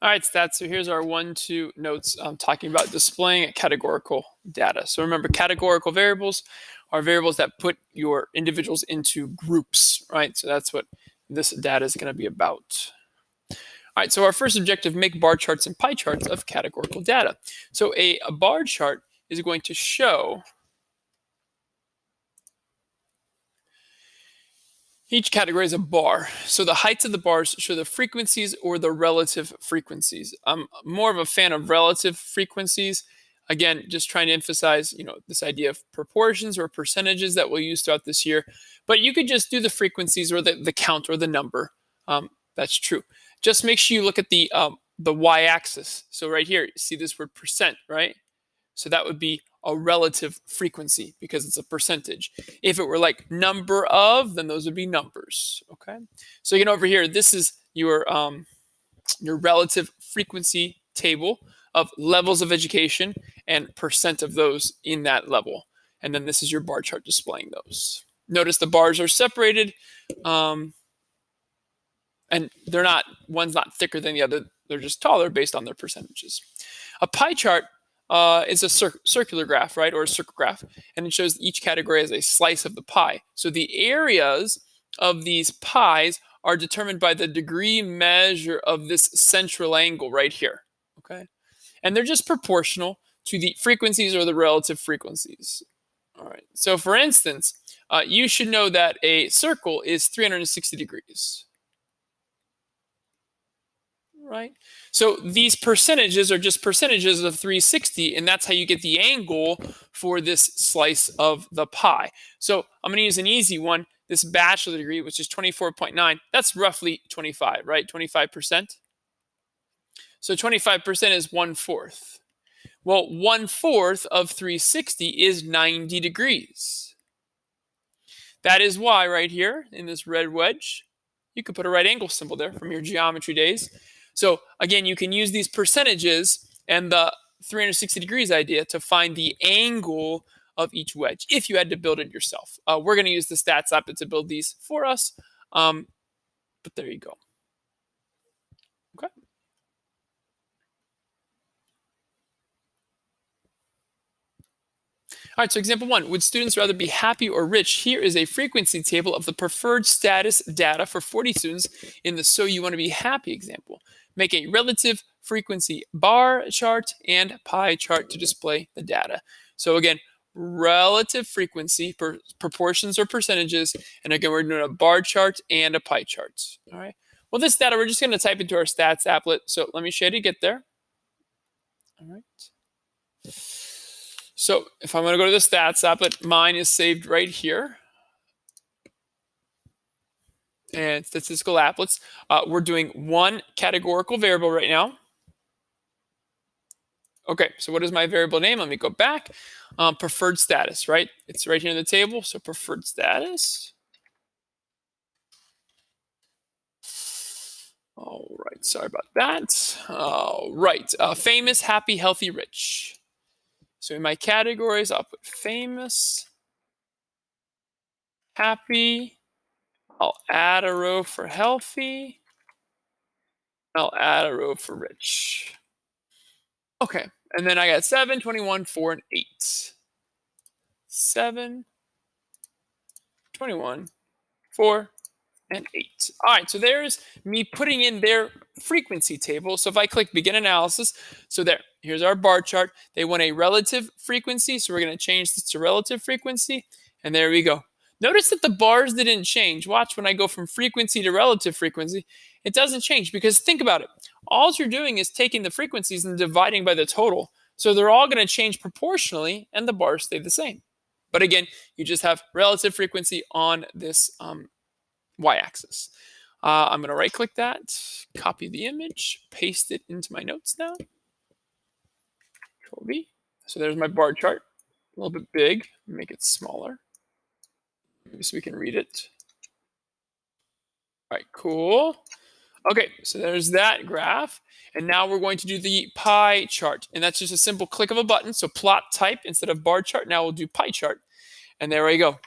All right, stats. So here's our 1-2 notes talking about displaying categorical data. So remember, categorical variables are variables that put your individuals into groups, right? So that's what this data is going to be about. All right, so our first objective, make bar charts and pie charts of categorical data. So a bar chart is going to show each category is a bar. So the heights of the bars show the frequencies or the relative frequencies. I'm more of a fan of relative frequencies. Again, just trying to emphasize, this idea of proportions or percentages that we'll use throughout this year. But you could just do the frequencies or the count or the number. That's true. Just make sure you look at the y-axis. So right here, see this word percent, right? So that would be a relative frequency because it's a percentage. If it were like number of, then those would be numbers. Okay. So over here, this is your relative frequency table of levels of education and percent of those in that level. And then this is your bar chart displaying those. Notice the bars are separated, and one's not thicker than the other. They're just taller based on their percentages. A pie chart is a circular graph, right, or a circle graph, and it shows each category as a slice of the pie. So the areas of these pies are determined by the degree measure of this central angle right here, okay? And they're just proportional to the frequencies or the relative frequencies. All right, so for instance, you should know that a circle is 360 degrees. Right? So these percentages are just percentages of 360, and that's how you get the angle for this slice of the pie. So I'm going to use an easy one. This bachelor degree, which is 24.9, that's roughly 25, right? 25%. So 25% is 1/4. Well, 1/4 of 360 is 90 degrees. That is why right here in this red wedge, you could put a right angle symbol there from your geometry days. So again, you can use these percentages and the 360 degrees idea to find the angle of each wedge if you had to build it yourself. We're going to use the stats app to build these for us, but there you go. Okay. All right, so example 1, would students rather be happy or rich? Here is a frequency table of the preferred status data for 40 students in the So You Want to Be Happy example. Make a relative frequency bar chart and pie chart to display the data. So again, relative frequency, proportions or percentages, and again, we're doing a bar chart and a pie chart. All right. Well, this data, we're just going to type into our stats applet. So let me show you how to get there. All right. So if I'm going to go to the stats applet, mine is saved right here. And statistical applets. We're doing one categorical variable right now. Okay, so what is my variable name? Let me go back. Preferred status, right? It's right here in the table, so preferred status. All right, sorry about that. All right, famous, happy, healthy, rich. So in my categories, I'll put famous, happy. I'll add a row for healthy. I'll add a row for rich. Okay, and then I got 7, 21, 4, and 8. 7, 21, 4, and 8. All right, so there's me putting in their frequency table. So if I click begin analysis, so here's our bar chart. They want a relative frequency, so we're going to change this to relative frequency, and there we go. Notice that the bars didn't change. Watch when I go from frequency to relative frequency, it doesn't change because think about it. All you're doing is taking the frequencies and dividing by the total. So they're all going to change proportionally, and the bars stay the same. But again, you just have relative frequency on this y-axis. I'm going to right-click that, copy the image, paste it into my notes now. Control V. So there's my bar chart. A little bit big. Make it smaller, so we can read it. All right, cool. Okay, so there's that graph. And now we're going to do the pie chart. And that's just a simple click of a button. So plot type instead of bar chart. Now we'll do pie chart. And there we go.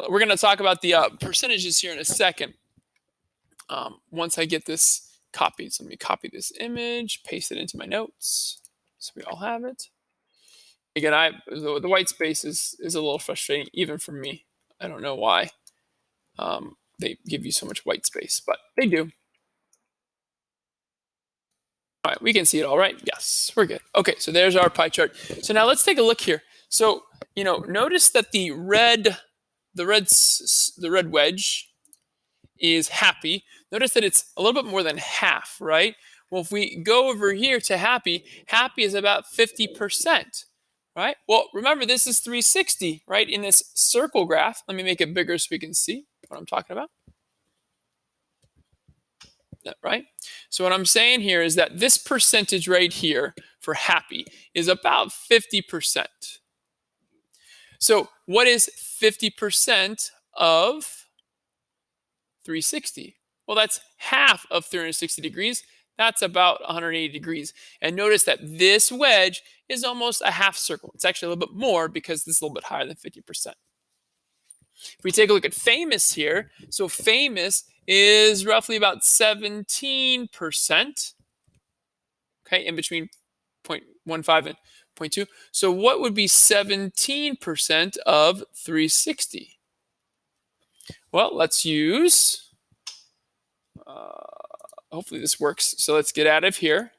We're going to talk about the percentages here in a second. Once I get this copied. So let me copy this image, paste it into my notes, so we all have it. Again, the white space is a little frustrating, even for me. I don't know why they give you so much white space, but they do. All right, we can see it all right. Yes, we're good. Okay, so there's our pie chart. So now let's take a look here. So, notice that the red wedge is happy. Notice that it's a little bit more than half, right? Well, if we go over here to happy is about 50%, right? Well, remember, this is 360, right? In this circle graph, let me make it bigger so we can see what I'm talking about. Right? So what I'm saying here is that this percentage right here for happy is about 50%. So what is 50% of 360? Well, that's half of 360 degrees. That's about 180 degrees. And notice that this wedge is almost a half circle. It's actually a little bit more because this is a little bit higher than 50%. If we take a look at famous here, so famous is roughly about 17%, okay, in between 0.15 and 0.2. So what would be 17% of 360? Well, let's use, hopefully this works. So let's get out of here.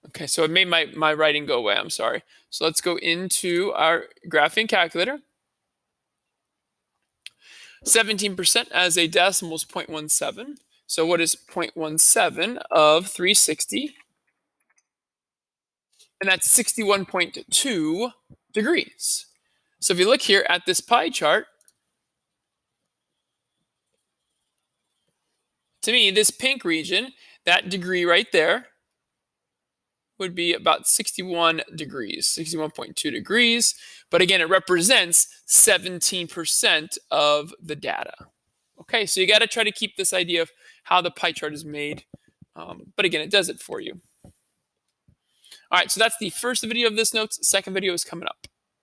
Okay, so it made my writing go away. I'm sorry. So let's go into our graphing calculator. 17% as a decimal is 0.17. So what is 0.17 of 360? And that's 61.2 degrees. So if you look here at this pie chart, to me, this pink region, that degree right there, would be about 61 degrees, 61.2 degrees. But again, it represents 17% of the data. Okay, so you got to try to keep this idea of how the pie chart is made. But again, it does it for you. All right, so that's the first video of this notes. Second video is coming up.